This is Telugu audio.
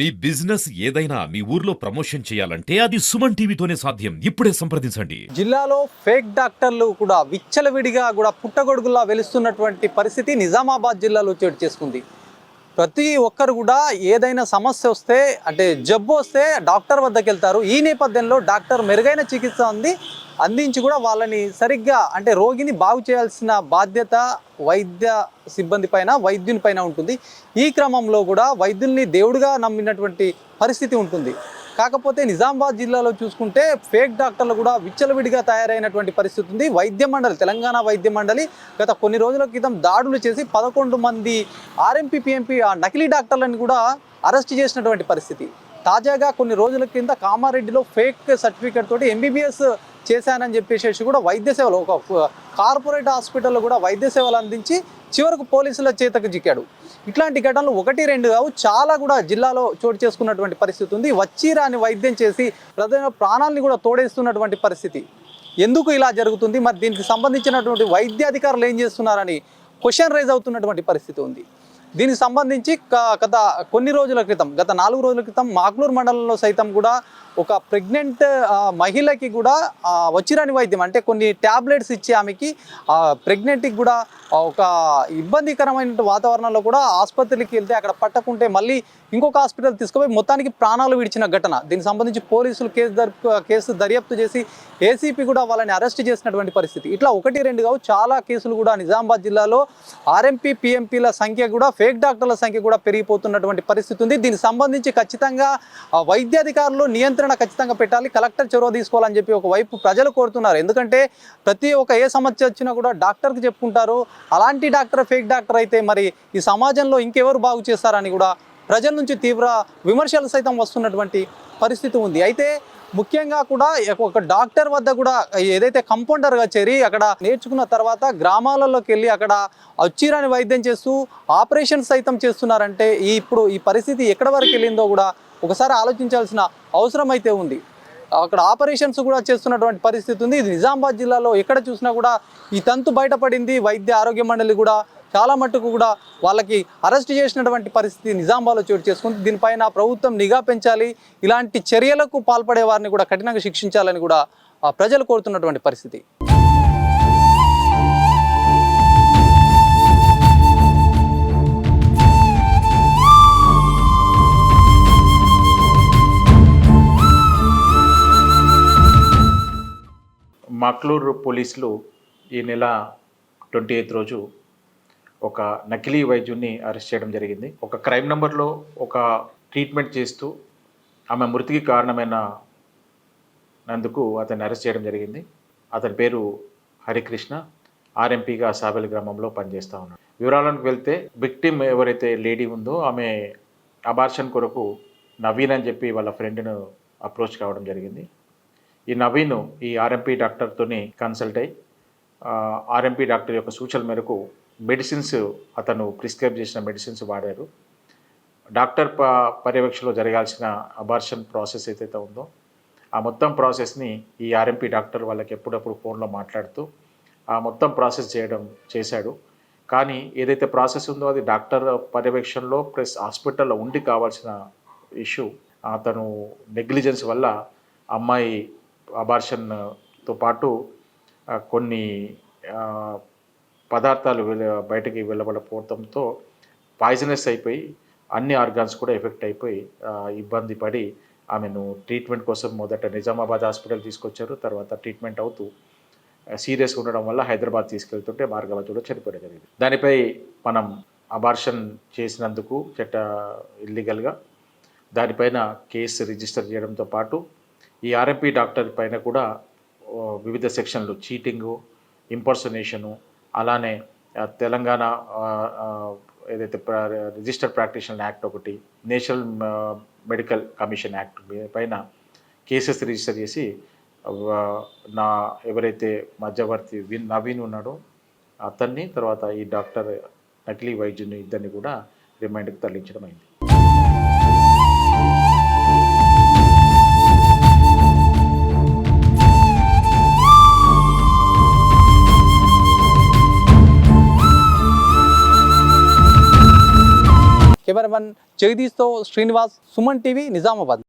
మీ బిజినెస్ ఏదైనా మీ ఊర్లో ప్రమోషన్ చేయాలంటే అది సుమన్ టీవీతోనే సాధ్యం. ఇప్పుడే సంప్రదించండి. జిల్లాలో ఫేక్ డాక్టర్లు కూడా విచ్చలవిడిగా కూడా పుట్టగొడుగులా వెలుస్తున్నటువంటి పరిస్థితి నిజామాబాద్ జిల్లాలో చోటు చేసుకుంది. ప్రతి ఒక్కరు కూడా ఏదైనా సమస్య వస్తే అంటే జబ్బు వస్తే డాక్టర్ వద్దకు వెళ్తారు. ఈ నేపథ్యంలో డాక్టర్ మెరుగైన చికిత్స అందించి కూడా వాళ్ళని సరిగ్గా అంటే రోగిని బాగు చేయాల్సిన బాధ్యత వైద్య సిబ్బంది పైన వైద్యుని పైన ఉంటుంది. ఈ క్రమంలో కూడా వైద్యుల్ని దేవుడిగా నమ్మినటువంటి పరిస్థితి ఉంటుంది. కాకపోతే నిజామాబాద్ జిల్లాలో చూసుకుంటే ఫేక్ డాక్టర్లు కూడా విచ్చలవిడిగా తయారైనటువంటి పరిస్థితి ఉంది. వైద్య మండలి తెలంగాణ వైద్య మండలి గత కొన్ని రోజుల క్రితం దాడులు చేసి 11 మంది ఆర్ఎంపీ పిఎంపీ నకిలీ డాక్టర్లను కూడా అరెస్ట్ చేసినటువంటి పరిస్థితి. తాజాగా కొన్ని రోజుల కింద కామారెడ్డిలో ఫేక్ సర్టిఫికేట్ తోటి ఎంబీబీఎస్ చేశానని చెప్పేసి కూడా వైద్య సేవలు ఒక కార్పొరేట్ హాస్పిటల్లో కూడా వైద్య సేవలు అందించి చివరకు పోలీసుల చేతకు చిక్కాడు. ఇట్లాంటి ఘటనలు 1-2 కావు, చాలా కూడా జిల్లాలో చోటు చేసుకున్నటువంటి పరిస్థితి ఉంది. వచ్చిరాని వైద్యం చేసి ప్రజల ప్రాణాలని కూడా తోడేస్తున్నటువంటి పరిస్థితి. ఎందుకు ఇలా జరుగుతుంది, మరి దీనికి సంబంధించినటువంటి వైద్య అధికారులు ఏం చేస్తున్నారని క్వశ్చన్ రైజ్ అవుతున్నటువంటి పరిస్థితి ఉంది. దీనికి సంబంధించి గత 4 రోజుల క్రితం మాక్లూరు మండలంలో సైతం కూడా ఒక ప్రెగ్నెంట్ మహిళకి కూడా వచ్చిరాని వైద్యం అంటే కొన్ని ట్యాబ్లెట్స్ ఇచ్చి ఆమెకి ప్రెగ్నెంట్కి కూడా ఒక ఇబ్బందికరమైన వాతావరణంలో కూడా ఆసుపత్రికి వెళ్తే అక్కడ పట్టకుంటే మళ్ళీ ఇంకొక హాస్పిటల్ తీసుకుపోయి మొత్తానికి ప్రాణాలు విడిచిన ఘటన. దీనికి సంబంధించి పోలీసులు కేసు దర్యాప్తు చేసి ఏసీపీ కూడా వాళ్ళని అరెస్ట్ చేసినటువంటి పరిస్థితి. ఇట్లా 1-2 కావు, చాలా కేసులు కూడా నిజామాబాద్ జిల్లాలో ఆర్ఎంపీ పిఎంపీల సంఖ్య కూడా ఫేక్ డాక్టర్ల సంఖ్య కూడా పెరిగిపోతున్నటువంటి పరిస్థితి ఉంది. దీనికి సంబంధించి ఖచ్చితంగా వైద్యాధికారులు నియంత్రణ ఖచ్చితంగా పెట్టాలి, కలెక్టర్ చొరవ తీసుకోవాలని చెప్పి ఒకవైపు ప్రజలు కోరుతున్నారు. ఎందుకంటే ప్రతి ఒక్క ఏ సమస్య వచ్చినా కూడా డాక్టర్కి చెప్పుకుంటారు. అలాంటి డాక్టర్ ఫేక్ డాక్టర్ అయితే మరి ఈ సమాజంలో ఇంకెవరు బాగు చేస్తారని కూడా ప్రజల నుంచి తీవ్ర విమర్శలు సైతం వస్తున్నటువంటి పరిస్థితి ఉంది. అయితే ముఖ్యంగా కూడా ఒక డాక్టర్ వద్ద కూడా ఏదైతే కంపౌండర్గా చేరి అక్కడ నేర్చుకున్న తర్వాత గ్రామాలలోకి వెళ్ళి అక్కడ వచ్చిరాని వైద్యం చేస్తూ ఆపరేషన్ సైతం చేస్తున్నారంటే ఇప్పుడు ఈ పరిస్థితి ఎక్కడి వరకు వెళ్ళిందో కూడా ఒకసారి ఆలోచించాల్సిన అవసరం అయితే ఉంది. అక్కడ ఆపరేషన్స్ కూడా చేస్తున్నటువంటి పరిస్థితి ఉంది. ఇది నిజామాబాద్ జిల్లాలో ఎక్కడ చూసినా కూడా ఈ తంతు బయటపడింది. వైద్య ఆరోగ్య మండలి కూడా చాలా మట్టుకు కూడా వాళ్ళకి అరెస్ట్ చేసినటువంటి పరిస్థితి నిజామాబాద్లో చోటు చేసుకుంది. దీనిపైన ప్రభుత్వం నిఘా పెంచాలి, ఇలాంటి చర్యలకు పాల్పడే వారిని కూడా కఠినంగా శిక్షించాలని కూడా ప్రజలు కోరుతున్నటువంటి పరిస్థితి. మాక్లూరు పోలీసులు ఈ నెల 28 రోజు ఒక నకిలీ వైద్యుడిని అరెస్ట్ చేయడం జరిగింది. ఒక క్రైమ్ నెంబర్లో ఒక ట్రీట్మెంట్ చేస్తూ ఆమె మృతికి కారణమైన నందుకు అతన్ని అరెస్ట్ చేయడం జరిగింది. అతని పేరు హరికృష్ణ, ఆర్ఎంపీగా సాబెల్ గ్రామంలో పనిచేస్తూ ఉన్నాడు. వివరాలకు వెళ్తే విక్టిమ్ ఎవరైతే లేడీ ఉందో ఆమె అబార్షన్ కొరకు నవీన్ అని చెప్పి వాళ్ళ ఫ్రెండ్ను అప్రోచ్ కావడం జరిగింది. ఈ నవీన్ ఈ ఆర్ఎంపీ డాక్టర్తోని కన్సల్ట్ అయ్యి ఆర్ఎంపీ డాక్టర్ యొక్క సూచనల మేరకు మెడిసిన్స్ అతను ప్రిస్క్రైబ్ చేసిన మెడిసిన్స్ వాడారు. డాక్టర్ పర్యవేక్షణలో జరగాల్సిన అబార్షన్ ప్రాసెస్ ఏదైతే ఉందో ఆ మొత్తం ప్రాసెస్ని ఈ ఆర్ఎంపీ డాక్టర్ వాళ్ళకి ఎప్పుడప్పుడు ఫోన్లో మాట్లాడుతూ ఆ మొత్తం ప్రాసెస్ చేశాడు. కానీ ఏదైతే ప్రాసెస్ ఉందో అది డాక్టర్ పర్యవేక్షణలో ప్లస్ హాస్పిటల్లో ఉండి కావాల్సిన ఇష్యూ అతను నెగ్లిజెన్స్ వల్ల అమ్మాయి అబార్షన్తో పాటు కొన్ని పదార్థాలు బయటకి వెళ్ళబడకపోవడంతో పాయిజనస్ అయిపోయి అన్ని ఆర్గాన్స్ కూడా ఎఫెక్ట్ అయిపోయి ఇబ్బంది పడి ఆమెను ట్రీట్మెంట్ కోసం మొదట నిజామాబాద్ హాస్పిటల్ తీసుకొచ్చారు. తర్వాత ట్రీట్మెంట్ అవుతూ సీరియస్గా ఉండడం వల్ల హైదరాబాద్ తీసుకెళ్తుంటే మార్గమధ్యలో చనిపోవడం జరిగింది. దానిపై మనం అబార్షన్ చేసినందుకు ఇల్లీగల్గా దానిపైన కేసు రిజిస్టర్ చేయడంతో పాటు ఈ ఆర్ఎంపీ డాక్టర్ పైన కూడా వివిధ సెక్షన్లు చీటింగు, ఇంపర్సనేషను, అలానే తెలంగాణ ఏదైతే రిజిస్టర్డ్ ప్రాక్టీషనర్ యాక్ట్ ఒకటి, నేషనల్ మెడికల్ కమిషన్ యాక్ట్ పైన కేసెస్ రిజిస్టర్ చేసి ఎవరైతే మధ్యవర్తి నవీన్ ఉన్నాడో అతన్ని తర్వాత ఈ డాక్టర్ నకిలీ వైద్యుని ఇద్దరిని కూడా రిమాండ్కి తరలించడం అయింది. కెమెరామన్ జగదీష్తో శ్రీనివాస్, సుమన్ టీవీ, నిజామాబాద్.